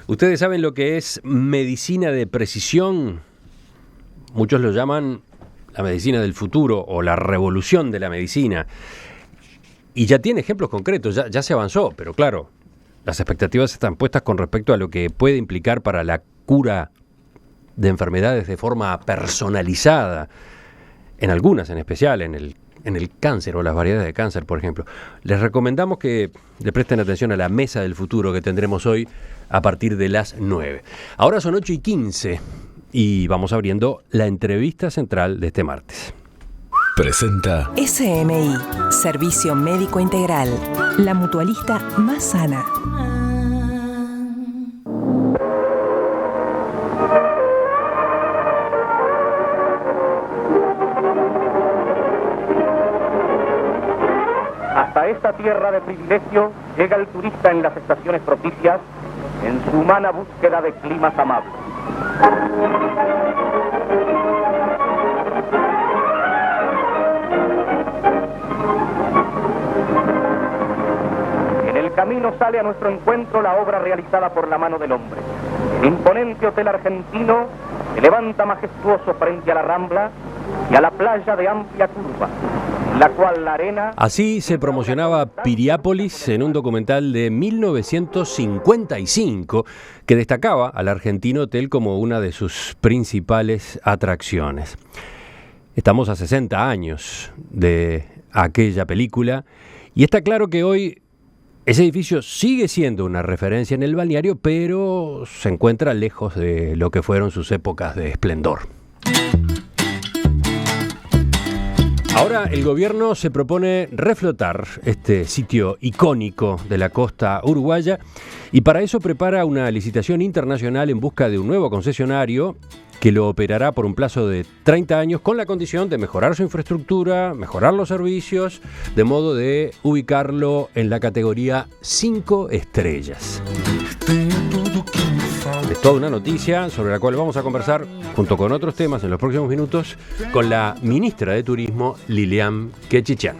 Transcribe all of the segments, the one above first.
¿Ustedes saben lo que es medicina de precisión? Muchos lo llaman la medicina del futuro o la revolución de la medicina. Y ya tiene ejemplos concretos, ya se avanzó, pero claro, las expectativas están puestas con respecto a lo que puede implicar para la cura de enfermedades de forma personalizada, en algunas en especial, en el cáncer o las variedades de cáncer, por ejemplo. Les recomendamos que le presten atención a la mesa del futuro que tendremos hoy a partir de las 9. Ahora son 8:15 y vamos abriendo la entrevista central de este martes. Presenta SMI, Servicio Médico Integral, la mutualista más sana. Hasta esta tierra de privilegio llega el turista en las estaciones propicias en su humana búsqueda de climas amables. En el camino sale a nuestro encuentro la obra realizada por la mano del hombre. El imponente hotel argentino se levanta majestuoso frente a la Rambla y a la playa de amplia curva, la cual la arena... Así se promocionaba Piriápolis en un documental de 1955 que destacaba al Argentino Hotel como una de sus principales atracciones. Estamos a 60 años de aquella película y está claro que hoy ese edificio sigue siendo una referencia en el balneario, pero se encuentra lejos de lo que fueron sus épocas de esplendor. Ahora el gobierno se propone reflotar este sitio icónico de la costa uruguaya y para eso prepara una licitación internacional en busca de un nuevo concesionario que lo operará por un plazo de 30 años con la condición de mejorar su infraestructura, mejorar los servicios, de modo de ubicarlo en la categoría 5 estrellas. Es toda una noticia sobre la cual vamos a conversar, junto con otros temas en los próximos minutos, con la ministra de Turismo, Lilian Quechichán.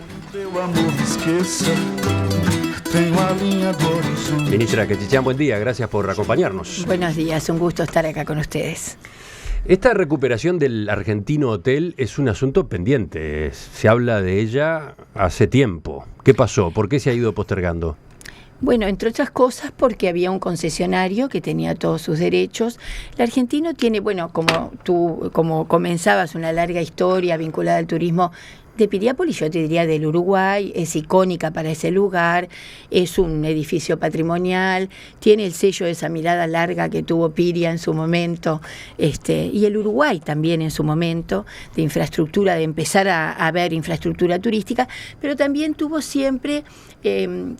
Ministra Quechichán, buen día, gracias por acompañarnos. Buenos días, un gusto estar acá con ustedes. Esta recuperación del Argentino Hotel es un asunto pendiente, se habla de ella hace tiempo. ¿Qué pasó? ¿Por qué se ha ido postergando? Bueno, entre otras cosas porque había un concesionario que tenía todos sus derechos. El argentino tiene, bueno, como comenzabas, una larga historia vinculada al turismo de Piriápolis, yo te diría del Uruguay, es icónica para ese lugar, es un edificio patrimonial, tiene el sello de esa mirada larga que tuvo Piria en su momento, y el Uruguay también en su momento, de infraestructura, de empezar a ver infraestructura turística, pero también tuvo siempre,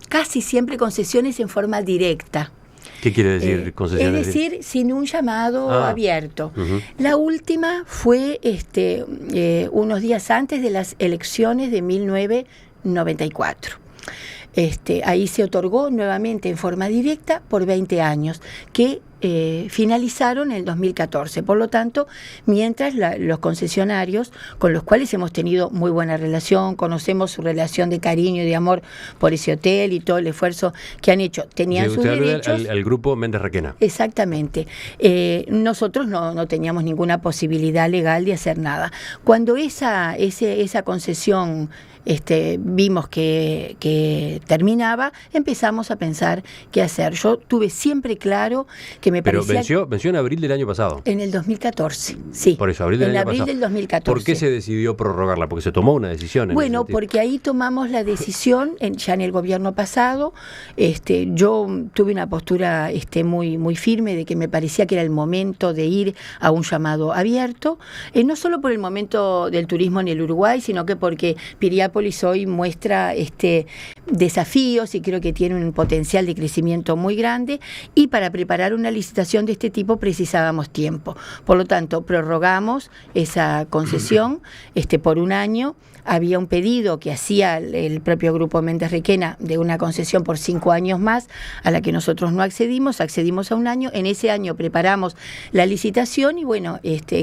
casi siempre concesiones en forma directa. ¿Qué quiere decir concesiones? Es decir, sin un llamado abierto. Uh-huh. La última fue unos días antes de las elecciones de 1994. Ahí se otorgó nuevamente en forma directa por 20 años, que finalizaron en el 2014. Por lo tanto, mientras los concesionarios, con los cuales hemos tenido muy buena relación, conocemos su relación de cariño y de amor por ese hotel y todo el esfuerzo que han hecho, tenían sus derechos. Al grupo Méndez Requena. Exactamente. Nosotros no teníamos ninguna posibilidad legal de hacer nada. Cuando esa concesión vimos que terminaba, empezamos a pensar qué hacer. Yo tuve siempre claro que me parecía... Pero venció en abril del año pasado. En el 2014, sí. Por eso, abril del año pasado. En abril del 2014. ¿Por qué se decidió prorrogarla? Porque se tomó una decisión. Bueno, porque ahí tomamos la decisión ya en el gobierno pasado. Yo tuve una postura muy firme de que me parecía que era el momento de ir a un llamado abierto, no solo por el momento del turismo en el Uruguay, sino que porque Piriápolis hoy muestra desafíos y creo que tiene un potencial de crecimiento muy grande, y para preparar una licitación de este tipo precisábamos tiempo. Por lo tanto, prorrogamos esa concesión por un año. Había un pedido que hacía el propio grupo Méndez Requena de una concesión por 5 años más, a la que nosotros no accedimos a un año. En ese año preparamos la licitación y bueno,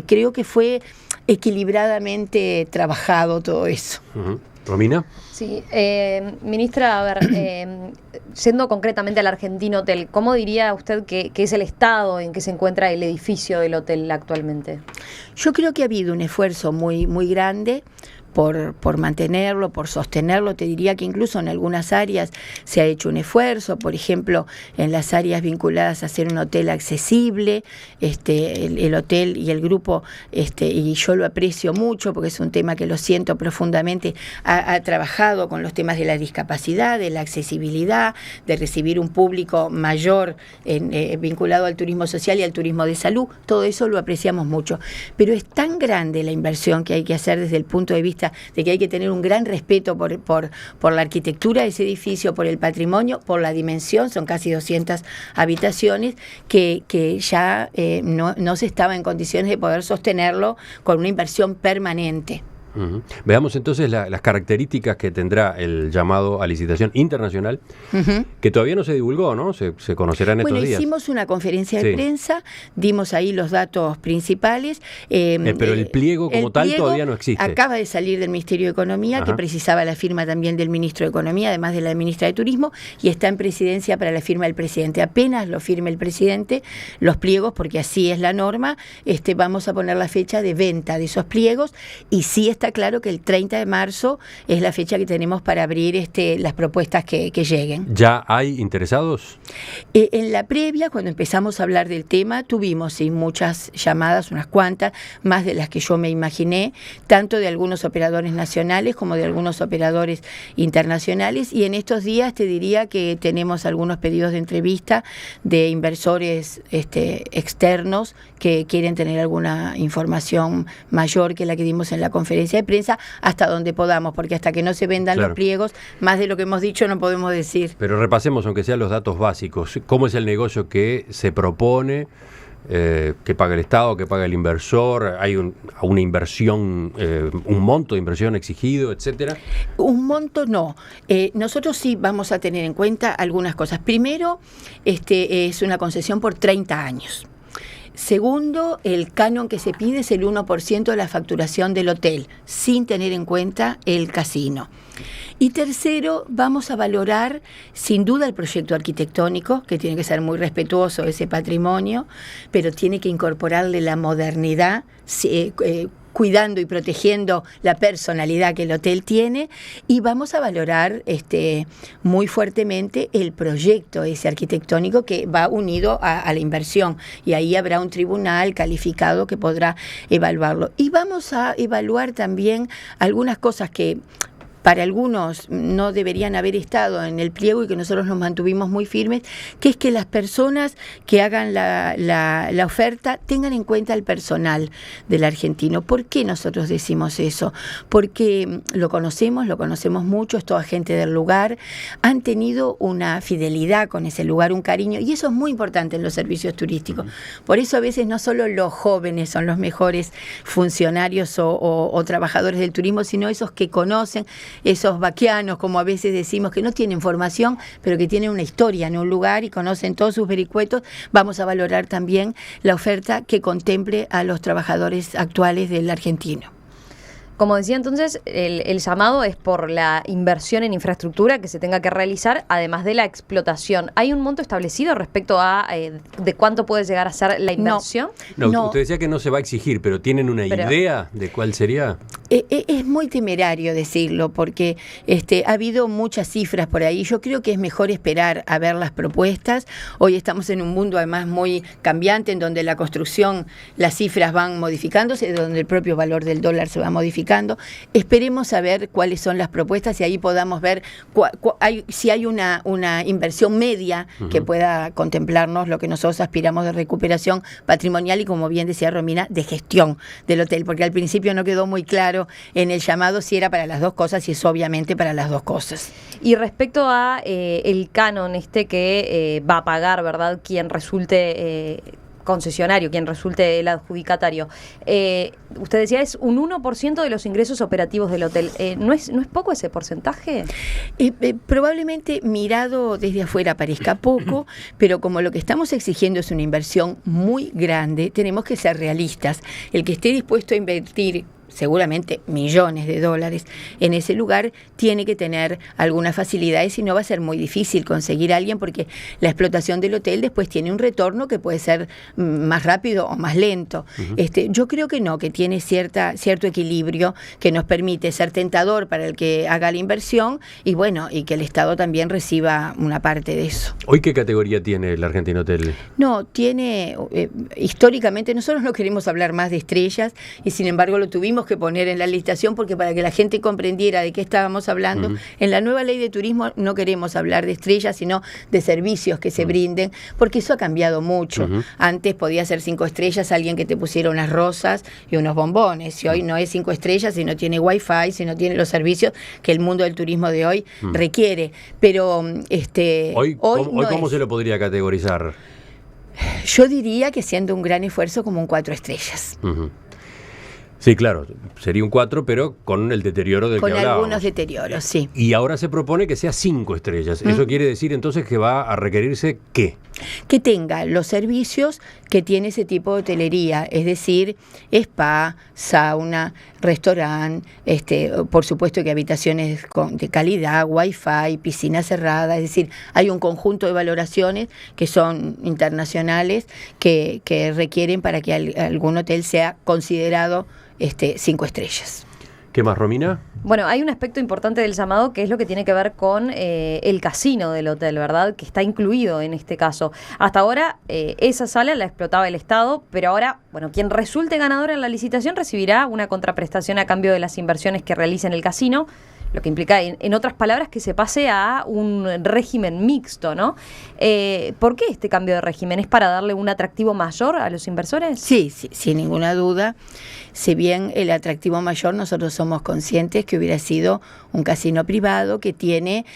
creo que fue equilibradamente trabajado todo eso. Uh-huh. Romina. Sí, ministra, a ver, yendo concretamente al Argentino Hotel, ¿cómo diría usted que es el estado en que se encuentra el edificio del hotel actualmente? Yo creo que ha habido un esfuerzo muy, muy grande por mantenerlo, por sostenerlo. Te diría que incluso en algunas áreas se ha hecho un esfuerzo, por ejemplo, en las áreas vinculadas a hacer un hotel accesible, el hotel y el grupo, y yo lo aprecio mucho porque es un tema que lo siento profundamente, ha trabajado con los temas de la discapacidad, de la accesibilidad, de recibir un público mayor vinculado al turismo social y al turismo de salud. Todo eso lo apreciamos mucho, pero es tan grande la inversión que hay que hacer desde el punto de vista de que hay que tener un gran respeto por la arquitectura de ese edificio, por el patrimonio, por la dimensión, son casi 200 habitaciones, que ya no se estaba en condiciones de poder sostenerlo con una inversión permanente. Uh-huh. Veamos entonces las características que tendrá el llamado a licitación internacional, uh-huh, que todavía no se divulgó, ¿no? Se conocerá en estos días. Bueno, hicimos una conferencia de prensa, dimos ahí los datos principales. Pero el pliego como tal todavía no existe. Acaba de salir del Ministerio de Economía, que precisaba la firma también del Ministro de Economía, además de la Ministra de Turismo, y está en presidencia para la firma del presidente. Apenas lo firme el presidente, los pliegos, porque así es la norma, vamos a poner la fecha de venta de esos pliegos, y sí está claro que el 30 de marzo es la fecha que tenemos para abrir las propuestas que lleguen. ¿Ya hay interesados? En la previa, cuando empezamos a hablar del tema, tuvimos muchas llamadas, unas cuantas, más de las que yo me imaginé, tanto de algunos operadores nacionales como de algunos operadores internacionales, y en estos días te diría que tenemos algunos pedidos de entrevista de inversores externos que quieren tener alguna información mayor que la que dimos en la conferencia de prensa, hasta donde podamos, porque hasta que no se vendan los pliegos, más de lo que hemos dicho no podemos decir. Pero repasemos, aunque sean los datos básicos. ¿Cómo es el negocio que se propone? ¿Que paga el Estado? ¿Que paga el inversor? ¿Hay una inversión, un monto de inversión exigido, etcétera? Un monto no. Nosotros sí vamos a tener en cuenta algunas cosas. Primero, es una concesión por 30 años. Segundo, el canon que se pide es el 1% de la facturación del hotel, sin tener en cuenta el casino. Y tercero, vamos a valorar sin duda el proyecto arquitectónico, que tiene que ser muy respetuoso de ese patrimonio, pero tiene que incorporarle la modernidad, cuidando y protegiendo la personalidad que el hotel tiene, y vamos a valorar muy fuertemente el proyecto ese arquitectónico que va unido a la inversión, y ahí habrá un tribunal calificado que podrá evaluarlo. Y vamos a evaluar también algunas cosas que para algunos no deberían haber estado en el pliego y que nosotros nos mantuvimos muy firmes, que es que las personas que hagan la oferta tengan en cuenta el personal del argentino. ¿Por qué nosotros decimos eso? Porque lo conocemos mucho, es toda gente del lugar, han tenido una fidelidad con ese lugar, un cariño, y eso es muy importante en los servicios turísticos. Por eso a veces no solo los jóvenes son los mejores funcionarios o trabajadores del turismo, sino esos que conocen, esos vaquianos, como a veces decimos, que no tienen formación, pero que tienen una historia en un lugar y conocen todos sus vericuetos. Vamos a valorar también la oferta que contemple a los trabajadores actuales del argentino. Como decía entonces, el llamado es por la inversión en infraestructura que se tenga que realizar, además de la explotación. ¿Hay un monto establecido respecto a de cuánto puede llegar a ser la inversión? No, usted decía que no se va a exigir, pero ¿tienen una idea de cuál sería? Es muy temerario decirlo, porque ha habido muchas cifras por ahí. Yo creo que es mejor esperar a ver las propuestas. Hoy estamos en un mundo además muy cambiante, en donde la construcción, las cifras van modificándose, donde el propio valor del dólar se va modificando. Esperemos a ver cuáles son las propuestas y ahí podamos ver si hay una inversión media que pueda contemplarnos lo que nosotros aspiramos de recuperación patrimonial y, como bien decía Romina, de gestión del hotel, porque al principio no quedó muy claro en el llamado si era para las dos cosas, y es obviamente para las dos cosas. Y respecto a el canon que va a pagar, ¿verdad?, quien resulte concesionario, quien resulte el adjudicatario. Usted decía, es un 1% de los ingresos operativos del hotel. ¿No es poco ese porcentaje? Probablemente mirado desde afuera parezca poco, pero como lo que estamos exigiendo es una inversión muy grande, tenemos que ser realistas. El que esté dispuesto a invertir seguramente millones de dólares en ese lugar, tiene que tener algunas facilidades y no va a ser muy difícil conseguir a alguien porque la explotación del hotel después tiene un retorno que puede ser más rápido o más lento. Yo creo que no, que tiene cierto equilibrio que nos permite ser tentador para el que haga la inversión y bueno, y que el Estado también reciba una parte de eso. ¿Hoy qué categoría tiene el Argentino Hotel? No, tiene, históricamente, nosotros no queremos hablar más de estrellas y sin embargo lo tuvimos que poner en la licitación porque para que la gente comprendiera de qué estábamos hablando, en la nueva ley de turismo no queremos hablar de estrellas, sino de servicios que se brinden, porque eso ha cambiado mucho. Antes podía ser 5 estrellas alguien que te pusiera unas rosas y unos bombones, y hoy no es 5 estrellas si no tiene wifi, si no tiene los servicios que el mundo del turismo de hoy requiere. Pero hoy ¿cómo se lo podría categorizar? Yo diría que siendo un gran esfuerzo como un 4 estrellas. Sí, claro, sería un 4, pero con el deterioro del que hablábamos. Con algunos deterioros, sí. Y ahora se propone que sea 5 estrellas. ¿Eso quiere decir entonces que va a requerirse qué? Que tenga los servicios que tiene ese tipo de hotelería, es decir, spa, sauna, restaurante, por supuesto que habitaciones de calidad, wifi, piscina cerrada, es decir, hay un conjunto de valoraciones que son internacionales que requieren para que algún hotel sea considerado 5 estrellas. ¿Qué más, Romina? Bueno, hay un aspecto importante del llamado que es lo que tiene que ver con el casino del hotel, ¿verdad? Que está incluido en este caso. Hasta ahora esa sala la explotaba el Estado, pero ahora, bueno, quien resulte ganador en la licitación recibirá una contraprestación a cambio de las inversiones que realice en el casino, lo que implica, en otras palabras, que se pase a un régimen mixto, ¿no? ¿Por qué este cambio de régimen? ¿Es para darle un atractivo mayor a los inversores? Sí, sin ninguna duda. Si bien el atractivo mayor, nosotros somos conscientes que hubiera sido un casino privado que tiene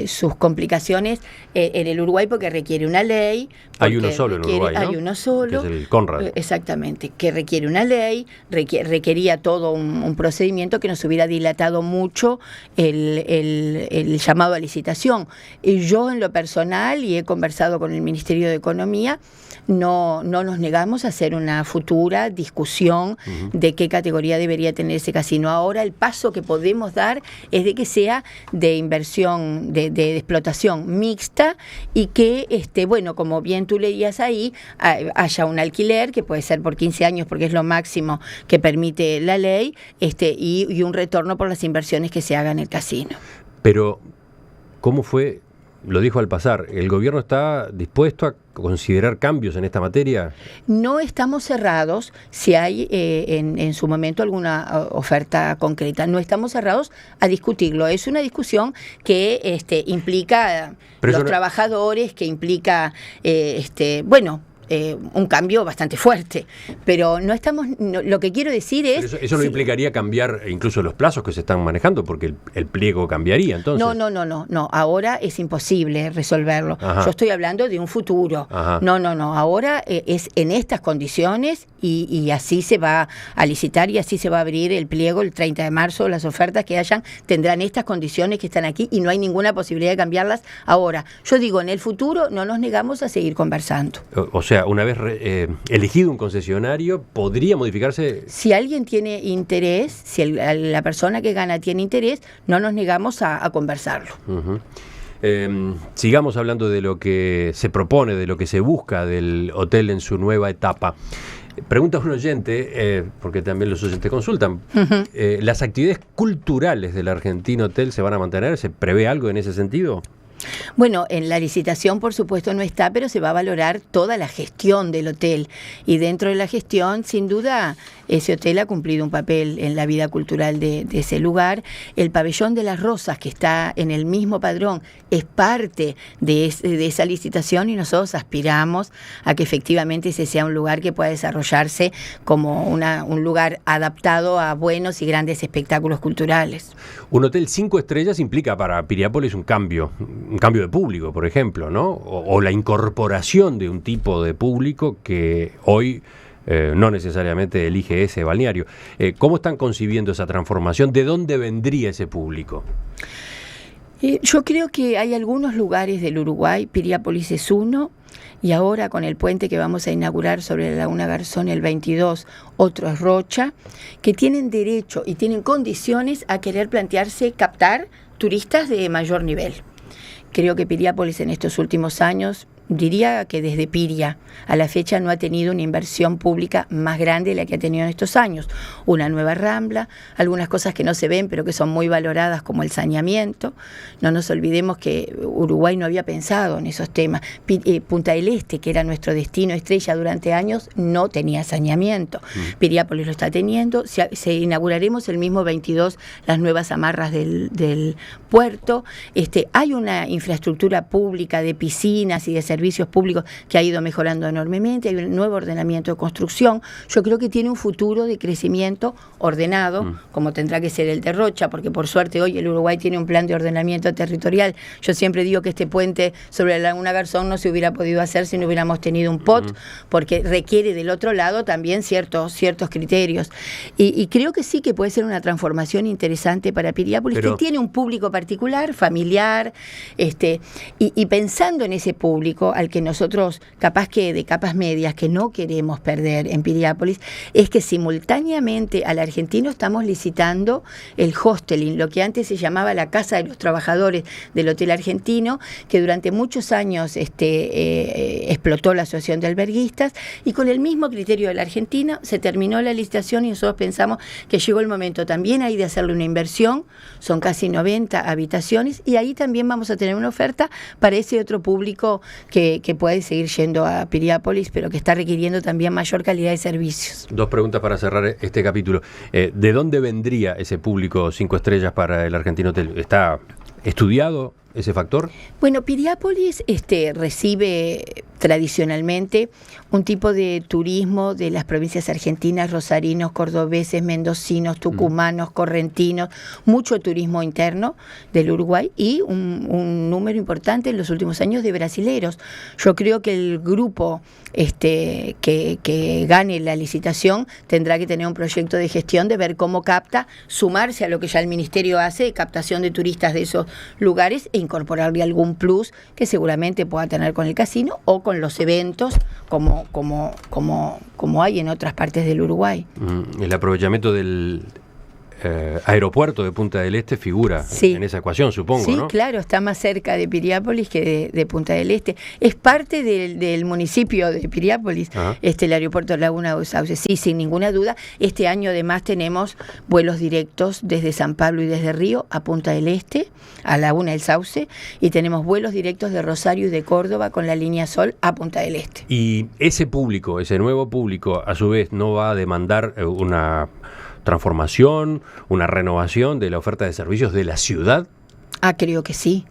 sus complicaciones en el Uruguay porque requiere una ley. Hay uno solo en Uruguay, ¿no? Hay uno solo. Que es el Conrad. Exactamente, que requiere una ley, requería todo un procedimiento que nos hubiera dilatado mucho el llamado a licitación. Y yo en lo personal, y he conversado con el Ministerio de Economía, no nos negamos a hacer una futura discusión de qué categoría debería tener ese casino. Ahora el paso que podemos dar es de que sea de inversión, de explotación mixta y que, bueno, como bien tú leías ahí, haya un alquiler que puede ser por 15 años porque es lo máximo que permite la ley, y un retorno por las inversiones que se hagan en el casino. Pero, ¿cómo fue? Lo dijo al pasar, ¿el gobierno está dispuesto a considerar cambios en esta materia? No estamos cerrados si hay en su momento alguna oferta concreta. No estamos cerrados a discutirlo. Es una discusión que implica los trabajadores, que implica, un cambio bastante fuerte, pero lo que quiero decir es... Eso no implicaría cambiar incluso los plazos que se están manejando, porque el pliego cambiaría, entonces. No, ahora es imposible resolverlo. Ajá. Yo estoy hablando de un futuro. Ajá. No, ahora es en estas condiciones y así se va a licitar y así se va a abrir el pliego el 30 de marzo, las ofertas que hayan tendrán estas condiciones que están aquí y no hay ninguna posibilidad de cambiarlas ahora. Yo digo, en el futuro no nos negamos a seguir conversando. O sea, una vez elegido un concesionario, ¿podría modificarse? Si alguien tiene interés, si la persona que gana tiene interés, no nos negamos a conversarlo. Sigamos hablando de lo que se propone, de lo que se busca del hotel en su nueva etapa. Pregunta un oyente, porque también los oyentes consultan, ¿las actividades culturales del Argentino Hotel se van a mantener? ¿Se prevé algo en ese sentido? Bueno, en la licitación por supuesto no está, pero se va a valorar toda la gestión del hotel y dentro de la gestión, sin duda, ese hotel ha cumplido un papel en la vida cultural de ese lugar. El pabellón de las Rosas, que está en el mismo padrón, es parte de esa licitación y nosotros aspiramos a que efectivamente ese sea un lugar que pueda desarrollarse como un lugar adaptado a buenos y grandes espectáculos culturales. Un hotel 5 estrellas implica para Piriápolis un cambio de público, por ejemplo, ¿no? O la incorporación de un tipo de público que hoy no necesariamente elige ese balneario. ¿Cómo están concibiendo esa transformación? ¿De dónde vendría ese público? Yo creo que hay algunos lugares del Uruguay, Piriápolis es uno, y ahora con el puente que vamos a inaugurar sobre la Laguna Garzón el 22, otro es Rocha, que tienen derecho y tienen condiciones a querer plantearse captar turistas de mayor nivel. Creo que Piriápolis en estos últimos años, diría que desde Piria a la fecha no ha tenido una inversión pública más grande de la que ha tenido en estos años. Una nueva rambla, algunas cosas que no se ven pero que son muy valoradas como el saneamiento. No nos olvidemos que Uruguay no había pensado en esos temas. Punta del Este, que era nuestro destino estrella durante años, no tenía saneamiento. Piriápolis lo está teniendo. Se inauguraremos el mismo 22 las nuevas amarras del puerto. Hay una infraestructura pública de piscinas y de servicios públicos que ha ido mejorando enormemente, hay un nuevo ordenamiento de construcción. Yo creo que tiene un futuro de crecimiento ordenado, como tendrá que ser el de Rocha, porque por suerte hoy el Uruguay tiene un plan de ordenamiento territorial. Yo siempre digo que este puente sobre la Laguna Garzón no se hubiera podido hacer si no hubiéramos tenido un POT, porque requiere del otro lado también ciertos criterios. Y creo que sí que puede ser una transformación interesante para Piriápolis, que tiene un público particular, familiar, y pensando en ese público, al que nosotros, capaz que de capas medias, que no queremos perder en Piriápolis, es que simultáneamente al argentino estamos licitando el hosteling, lo que antes se llamaba la Casa de los Trabajadores del Hotel Argentino, que durante muchos años explotó la Asociación de Alberguistas, y con el mismo criterio de la Argentina se terminó la licitación y nosotros pensamos que llegó el momento también ahí de hacerle una inversión. Son casi 90 habitaciones y ahí también vamos a tener una oferta para ese otro público que puede seguir yendo a Piriápolis, pero que está requiriendo también mayor calidad de servicios. Dos preguntas para cerrar este capítulo. ¿De dónde vendría ese público 5 estrellas para el Argentino Hotel? ¿Está estudiado ese factor? Bueno, Piriápolis recibe tradicionalmente un tipo de turismo de las provincias argentinas, rosarinos, cordobeses, mendocinos, tucumanos, correntinos, mucho turismo interno del Uruguay y un número importante en los últimos años de brasileros. Yo creo que el grupo que gane la licitación tendrá que tener un proyecto de gestión de ver cómo capta, sumarse a lo que ya el Ministerio hace de captación de turistas de esos lugares e incorporarle algún plus que seguramente pueda tener con el casino o con los eventos como hay en otras partes del Uruguay. El aprovechamiento del aeropuerto de Punta del Este figura en esa ecuación, supongo, sí, ¿no? Claro, está más cerca de Piriápolis que de Punta del Este. Es parte del municipio de Piriápolis, el aeropuerto de Laguna del Sauce. Sí, sin ninguna duda. Este año además tenemos vuelos directos desde San Pablo y desde Río a Punta del Este, a Laguna del Sauce, y tenemos vuelos directos de Rosario y de Córdoba con la línea Sol a Punta del Este. Y ese público, ese nuevo público, a su vez, ¿no va a demandar una transformación, una renovación de la oferta de servicios de la ciudad? Creo que sí,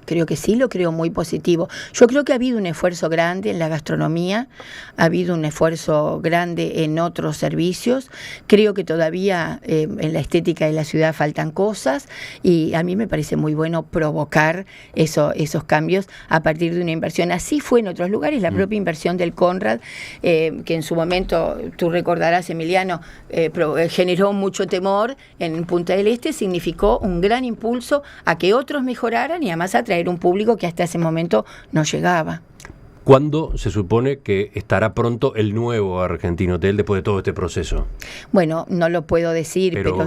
lo creo muy positivo. Yo creo que ha habido un esfuerzo grande en la gastronomía, ha habido un esfuerzo grande en otros servicios. Creo que todavía en la estética de la ciudad faltan cosas y a mí me parece muy bueno provocar esos cambios a partir de una inversión. Así fue en otros lugares, la propia inversión del Conrad, que en su momento, tú recordarás, Emiliano, generó mucho temor en Punta del Este, significó un gran impulso a que otros mejoraran y además atraer un público que hasta ese momento no llegaba. ¿Cuándo se supone que estará pronto el nuevo Argentino Hotel después de todo este proceso? Bueno, no lo puedo decir, pero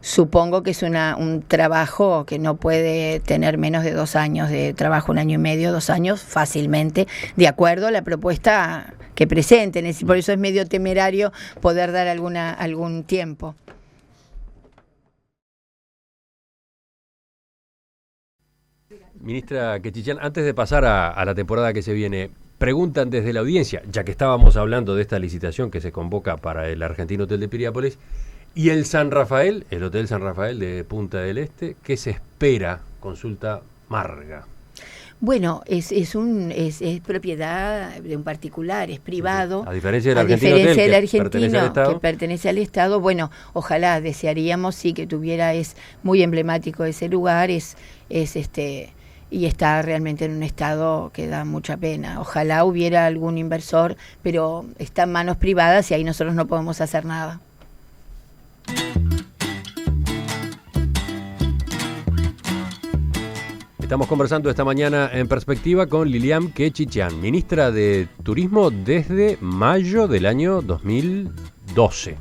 supongo que es un trabajo que no puede tener menos de 2 años de trabajo, 1 año y medio, 2 años fácilmente, de acuerdo a la propuesta que presenten. Por eso es medio temerario poder dar algún tiempo. Ministra Quechichán, antes de pasar a la temporada que se viene, preguntan desde la audiencia, ya que estábamos hablando de esta licitación que se convoca para el Argentino Hotel de Piriápolis, y el San Rafael, el Hotel San Rafael de Punta del Este, ¿qué se espera? Consulta Marga. Bueno, es propiedad de un particular, es privado. A diferencia del Argentino Hotel, que pertenece al Estado. Bueno, ojalá, desearíamos sí que tuviera, es muy emblemático ese lugar, y está realmente en un estado que da mucha pena. Ojalá hubiera algún inversor, pero está en manos privadas y ahí nosotros no podemos hacer nada. Estamos conversando esta mañana en Perspectiva con Lilian Quechichán, ministra de Turismo desde mayo del año 2012.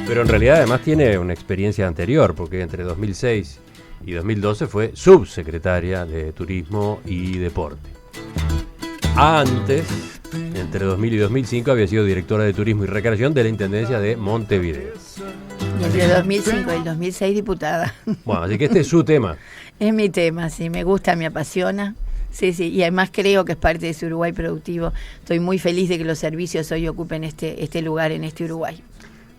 Pero en realidad además tiene una experiencia anterior, porque entre 2006 y 2012 fue subsecretaria de Turismo y Deporte. Antes, entre 2000 y 2005, había sido directora de Turismo y Recreación de la Intendencia de Montevideo. Y entre 2005 y el 2006 diputada. Bueno, así que este es su tema. Es mi tema, sí, me gusta, me apasiona. Sí, y además creo que es parte de ese Uruguay productivo. Estoy muy feliz de que los servicios hoy ocupen este lugar en este Uruguay.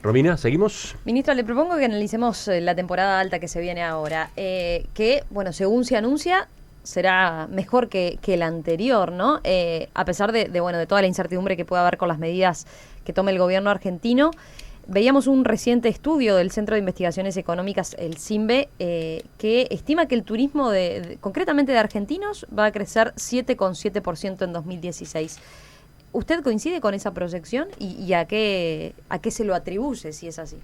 Romina, ¿seguimos? Ministro, le propongo que analicemos la temporada alta que se viene ahora, que, bueno, según se anuncia, será mejor que la anterior, ¿no? A pesar de toda la incertidumbre que pueda haber con las medidas que tome el gobierno argentino. Veíamos un reciente estudio del Centro de Investigaciones Económicas, el CIMBE, que estima que el turismo, concretamente de argentinos, va a crecer 7,7% en 2016. ¿Usted coincide con esa proyección y a qué se lo atribuye, si es así?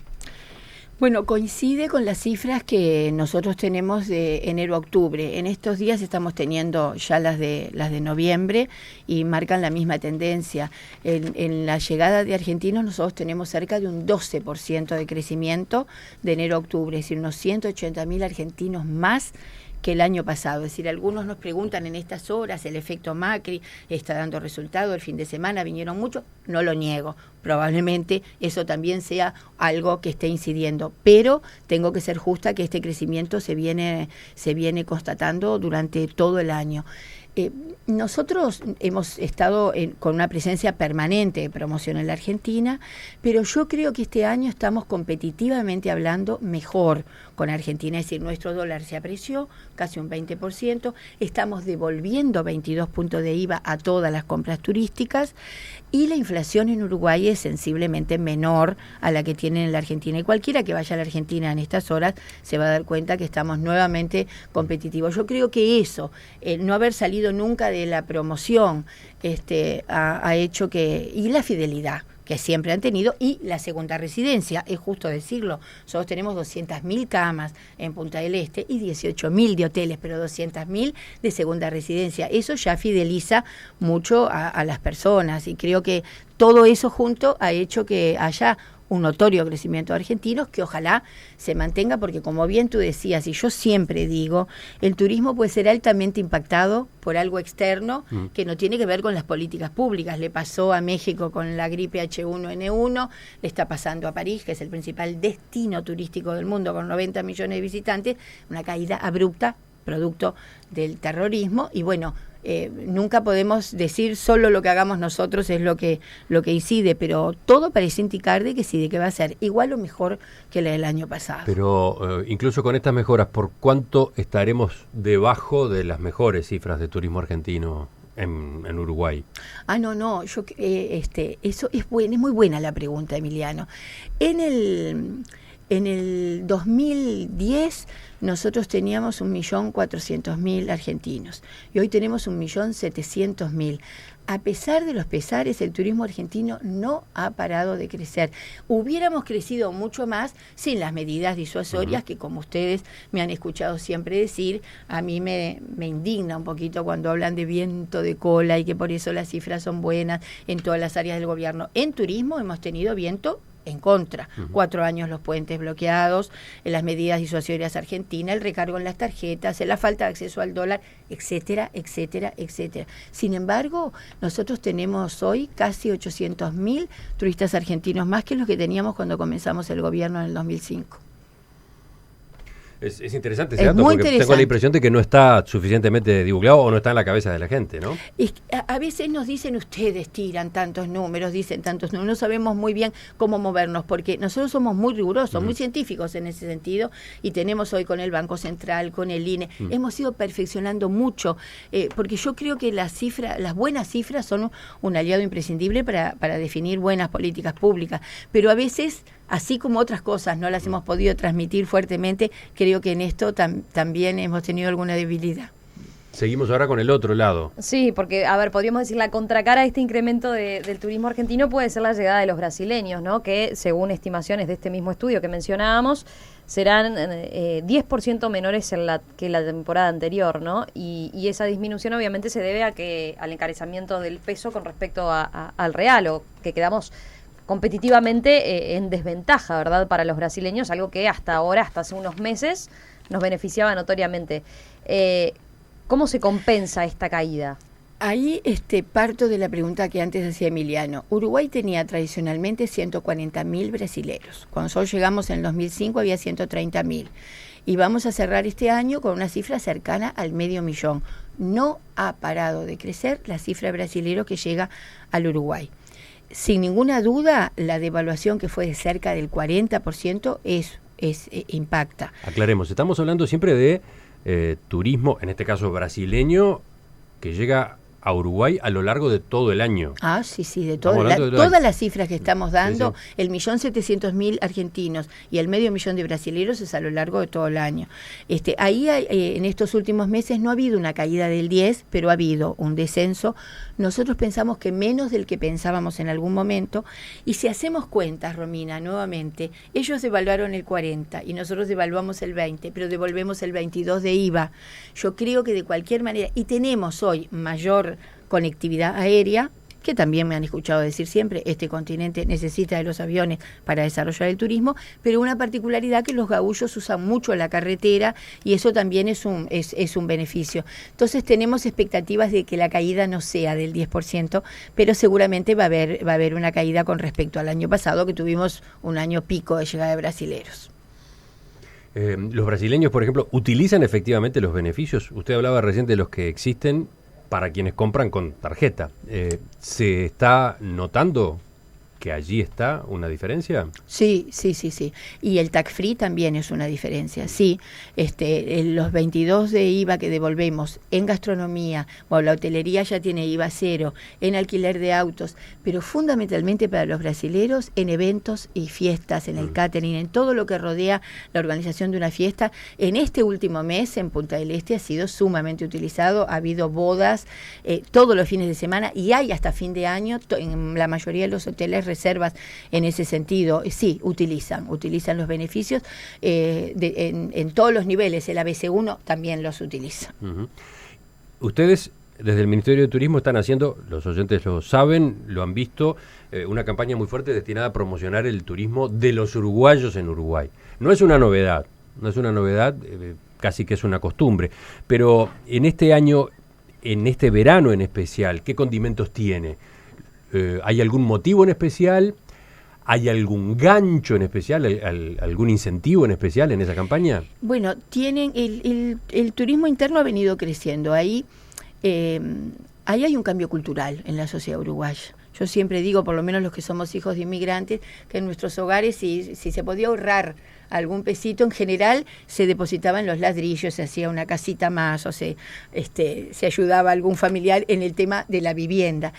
Bueno, coincide con las cifras que nosotros tenemos de enero a octubre. En estos días estamos teniendo ya las de noviembre y marcan la misma tendencia. En la llegada de argentinos nosotros tenemos cerca de un 12% de crecimiento de enero a octubre, es decir, unos 180.000 argentinos más que el año pasado. Es decir, algunos nos preguntan en estas horas, el efecto Macri está dando resultado, el fin de semana vinieron muchos, no lo niego, probablemente eso también sea algo que esté incidiendo, pero tengo que ser justa que este crecimiento se viene constatando durante todo el año. Nosotros hemos estado con una presencia permanente de promoción en la Argentina, pero yo creo que este año estamos competitivamente hablando mejor con Argentina, es decir, nuestro dólar se apreció casi un 20%, estamos devolviendo 22 puntos de IVA a todas las compras turísticas y la inflación en Uruguay es sensiblemente menor a la que tienen en la Argentina. Y cualquiera que vaya a la Argentina en estas horas se va a dar cuenta que estamos nuevamente competitivos. Yo creo que eso, no haber salido nunca de la promoción, ha hecho que, y la fidelidad que siempre han tenido, y la segunda residencia, es justo decirlo, nosotros tenemos 200.000 camas en Punta del Este y 18.000 de hoteles, pero 200.000 de segunda residencia, eso ya fideliza mucho a las personas, y creo que todo eso junto ha hecho que haya un notorio crecimiento de argentinos que ojalá se mantenga, porque como bien tú decías, y yo siempre digo, el turismo puede ser altamente impactado por algo externo que no tiene que ver con las políticas públicas. Le pasó a México con la gripe H1N1, le está pasando a París, que es el principal destino turístico del mundo con 90 millones de visitantes, una caída abrupta producto del terrorismo, y bueno, nunca podemos decir solo lo que hagamos nosotros es lo que incide, pero todo parece indicar de que va a ser igual o mejor que la del año pasado. Pero incluso con estas mejoras, ¿por cuánto estaremos debajo de las mejores cifras de turismo argentino en Uruguay? No, eso es muy buena la pregunta, Emiliano. En el 2010 nosotros teníamos 1.400.000 argentinos y hoy tenemos 1.700.000. A pesar de los pesares, el turismo argentino no ha parado de crecer. Hubiéramos crecido mucho más sin las medidas disuasorias que, como ustedes me han escuchado siempre decir, a mí me indigna un poquito cuando hablan de viento de cola y que por eso las cifras son buenas en todas las áreas del gobierno. En turismo hemos tenido viento en contra. 4 años los puentes bloqueados, las medidas disuasorias argentinas, el recargo en las tarjetas, la falta de acceso al dólar, etcétera, etcétera, etcétera. Sin embargo, nosotros tenemos hoy casi 800.000 turistas argentinos más que los que teníamos cuando comenzamos el gobierno en el 2005. Es interesante ese dato, porque tengo la impresión de que no está suficientemente divulgado o no está en la cabeza de la gente, ¿no? A veces nos dicen, ustedes tiran tantos números, dicen tantos números, no sabemos muy bien cómo movernos, porque nosotros somos muy rigurosos, muy científicos en ese sentido, y tenemos hoy con el Banco Central, con el INE, hemos ido perfeccionando mucho, porque yo creo que las buenas cifras son un aliado imprescindible para definir buenas políticas públicas, pero a veces, así como otras cosas no las hemos podido transmitir fuertemente, creo que en esto también hemos tenido alguna debilidad. Seguimos ahora con el otro lado. Sí, porque, a ver, podríamos decir la contracara a este incremento del turismo argentino puede ser la llegada de los brasileños, ¿no? Que, según estimaciones de este mismo estudio que mencionábamos, serán 10% menores que la temporada anterior, ¿no? Y esa disminución obviamente se debe al encarecimiento del peso con respecto al real, o que quedamos competitivamente en desventaja, ¿verdad?, para los brasileños, algo que hasta ahora, hasta hace unos meses, nos beneficiaba notoriamente. ¿Cómo se compensa esta caída? Ahí parto de la pregunta que antes hacía Emiliano. Uruguay tenía tradicionalmente 140.000 brasileros. Cuando nosotros llegamos en el 2005 había 130.000. Y vamos a cerrar este año con una cifra cercana al 500.000. No ha parado de crecer la cifra de brasileros que llega al Uruguay. Sin ninguna duda, la devaluación, que fue de cerca del 40%, impacta. Aclaremos, estamos hablando siempre de turismo, en este caso brasileño, que llega a Uruguay a lo largo de todo el año. Ah, sí, de todas las cifras que estamos dando, sí. El 1.700.000 argentinos y el 500.000 de brasileros es a lo largo de todo el año. Ahí en estos últimos meses no ha habido una caída del 10, pero ha habido un descenso. Nosotros pensamos que menos del que pensábamos en algún momento, y si hacemos cuentas, Romina, nuevamente, ellos devaluaron el 40 y nosotros devaluamos el 20, pero devolvemos el 22 de IVA. Yo creo que de cualquier manera, y tenemos hoy mayor conectividad aérea, que también me han escuchado decir siempre, este continente necesita de los aviones para desarrollar el turismo, pero una particularidad que los gaúchos usan mucho la carretera y eso también es un beneficio. Entonces tenemos expectativas de que la caída no sea del 10%, pero seguramente va a haber una caída con respecto al año pasado, que tuvimos un año pico de llegada de brasileros. Los brasileños, por ejemplo, ¿utilizan efectivamente los beneficios? Usted hablaba recién de los que existen para quienes compran con tarjeta. ¿Se está notando que allí está una diferencia? Sí. Y el tax free también es una diferencia. Sí, los 22 de IVA que devolvemos en gastronomía, bueno, la hotelería ya tiene IVA cero, en alquiler de autos, pero fundamentalmente para los brasileros en eventos y fiestas, en el catering, en todo lo que rodea la organización de una fiesta. En este último mes en Punta del Este ha sido sumamente utilizado, ha habido bodas todos los fines de semana y hay hasta fin de año en la mayoría de los hoteles reservas en ese sentido. Sí, utilizan los beneficios en todos los niveles. El ABC1 también los utiliza. Uh-huh. Ustedes desde el Ministerio de Turismo están haciendo, los oyentes lo saben, lo han visto, una campaña muy fuerte destinada a promocionar el turismo de los uruguayos en Uruguay. No es una novedad, casi que es una costumbre, pero en este año, en este verano en especial, ¿qué condimentos tiene? ¿Hay algún motivo en especial? ¿Hay algún gancho en especial? ¿Algún incentivo en especial en esa campaña? Bueno, tienen el turismo interno ha venido creciendo. Ahí hay un cambio cultural en la sociedad uruguaya. Yo siempre digo, por lo menos los que somos hijos de inmigrantes, que en nuestros hogares, si se podía ahorrar algún pesito, en general se depositaba en los ladrillos, se hacía una casita más, o se ayudaba a algún familiar en el tema de la vivienda.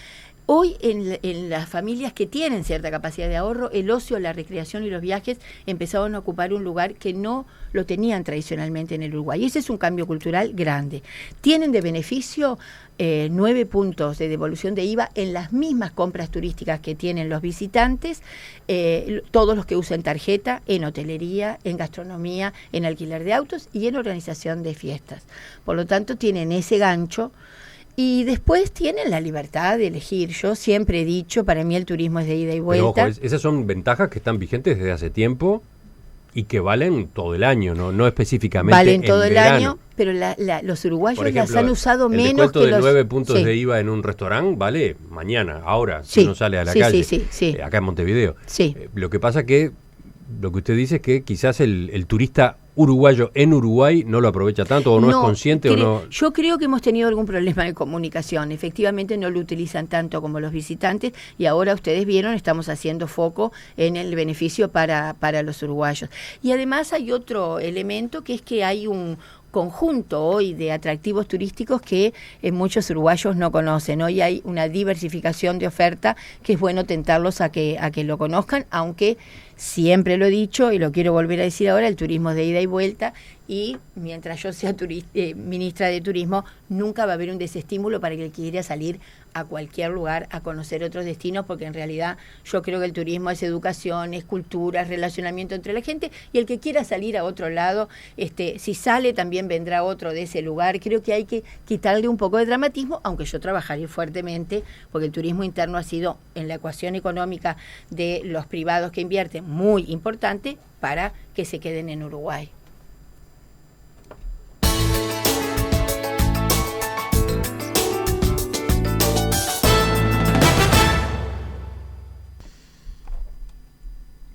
Hoy en las familias que tienen cierta capacidad de ahorro, el ocio, la recreación y los viajes empezaron a ocupar un lugar que no lo tenían tradicionalmente en el Uruguay. Y ese es un cambio cultural grande. Tienen de beneficio 9 puntos de devolución de IVA en las mismas compras turísticas que tienen los visitantes, todos los que usan tarjeta, en hotelería, en gastronomía, en alquiler de autos y en organización de fiestas. Por lo tanto, tienen ese gancho. Y después tienen la libertad de elegir. Yo siempre he dicho, para mí el turismo es de ida y vuelta. Pero ojo, esas son ventajas que están vigentes desde hace tiempo y que valen todo el año, no específicamente valen todo el verano. año, pero los uruguayos por ejemplo, las han usado menos que el descuento de 9 puntos de IVA en un restaurante vale mañana, ahora, si uno sale a la calle, acá en Montevideo. Sí. Lo que pasa que, lo que usted dice es que quizás el turista uruguayo en Uruguay no lo aprovecha tanto o no es consciente o no. Yo creo que hemos tenido algún problema de comunicación. Efectivamente no lo utilizan tanto como los visitantes y ahora ustedes vieron, estamos haciendo foco en el beneficio para los uruguayos. Y además hay otro elemento que es que hay un conjunto hoy de atractivos turísticos que muchos uruguayos no conocen. Hoy hay una diversificación de oferta que es bueno tentarlos a que lo conozcan, aunque Siempre lo he dicho y lo quiero volver a decir ahora, el turismo es de ida y vuelta, y mientras yo sea ministra de Turismo, nunca va a haber un desestímulo para que el que quiera salir a cualquier lugar a conocer otros destinos, porque en realidad yo creo que el turismo es educación, es cultura, es relacionamiento entre la gente, y el que quiera salir a otro lado, si sale también vendrá otro de ese lugar. Creo que hay que quitarle un poco de dramatismo, aunque yo trabajaré fuertemente, porque el turismo interno ha sido en la ecuación económica de los privados que invierten muy importante para que se queden en Uruguay.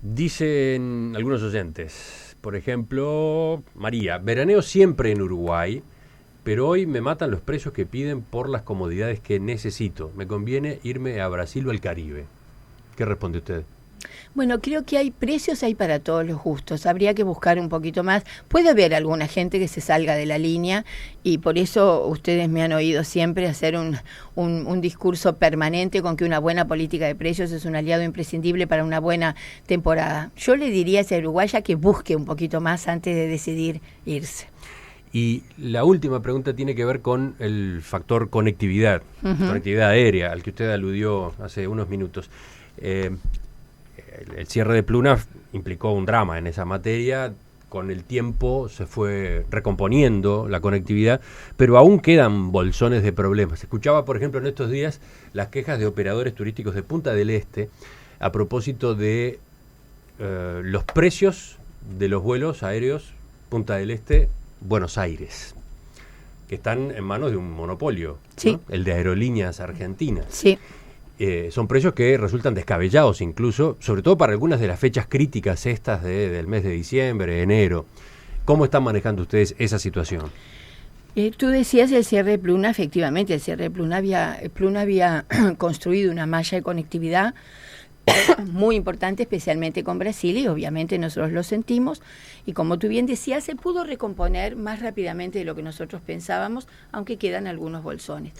Dicen algunos oyentes, por ejemplo, María, veraneo siempre en Uruguay, pero hoy me matan los precios que piden por las comodidades que necesito. Me conviene irme a Brasil o al Caribe. ¿Qué responde usted? Bueno, creo que hay precios, hay para todos los gustos. Habría que buscar un poquito más. Puede haber alguna gente que se salga de la línea, y por eso ustedes me han oído siempre hacer un discurso permanente con que una buena política de precios es un aliado imprescindible para una buena temporada. Yo le diría a esa uruguaya que busque un poquito más antes de decidir irse. Y la última pregunta tiene que ver con el factor conectividad, conectividad aérea, al que usted aludió hace unos minutos. El cierre de Pluna implicó un drama en esa materia. Con el tiempo se fue recomponiendo la conectividad, pero aún quedan bolsones de problemas. Escuchaba, por ejemplo, en estos días las quejas de operadores turísticos de Punta del Este a propósito de los precios de los vuelos aéreos Punta del Este, Buenos Aires, que están en manos de un monopolio, sí, ¿no? El de Aerolíneas Argentinas. Sí. Son precios que resultan descabellados incluso, sobre todo para algunas de las fechas críticas estas del mes de diciembre, enero. ¿Cómo están manejando ustedes esa situación? Tú decías el cierre de Pluna. Efectivamente, el cierre de Pluna había construido una malla de conectividad muy importante, especialmente con Brasil, y obviamente nosotros lo sentimos, y como tú bien decías, se pudo recomponer más rápidamente de lo que nosotros pensábamos, aunque quedan algunos bolsones.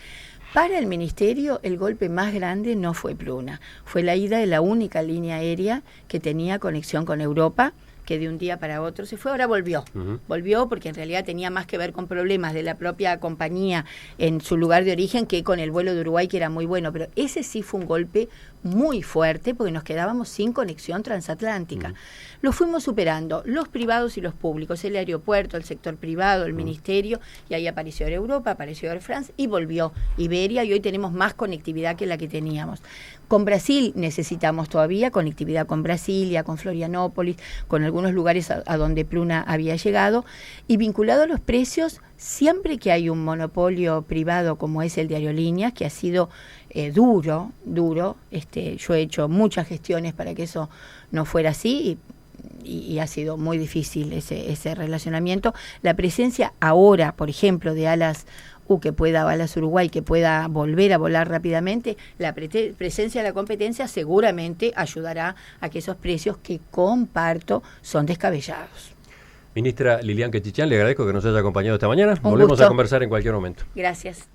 Para el Ministerio, el golpe más grande no fue Pluna, fue la ida de la única línea aérea que tenía conexión con Europa, que de un día para otro se fue. Ahora volvió. Volvió porque en realidad tenía más que ver con problemas de la propia compañía en su lugar de origen que con el vuelo de Uruguay, que era muy bueno. Pero ese sí fue un golpe muy fuerte porque nos quedábamos sin conexión transatlántica. Lo fuimos superando, los privados y los públicos, el aeropuerto, el sector privado, el ministerio, y ahí apareció Air Europa, apareció Air France y volvió Iberia, y hoy tenemos más conectividad que la que teníamos. Con Brasil necesitamos todavía conectividad con Brasilia, con Florianópolis, con algunos lugares a donde Pluna había llegado, y vinculado a los precios, siempre que hay un monopolio privado como es el de Aerolíneas, que ha sido duro, yo he hecho muchas gestiones para que eso no fuera así, y ha sido muy difícil ese relacionamiento. La presencia ahora, por ejemplo, de Alas Uruguay, que pueda volver a volar rápidamente, la presencia de la competencia seguramente ayudará a que esos precios, que comparto, son descabellados. Ministra Lilian Quechichán, le agradezco que nos haya acompañado esta mañana. Un Volvemos gusto. a conversar en cualquier momento. Gracias.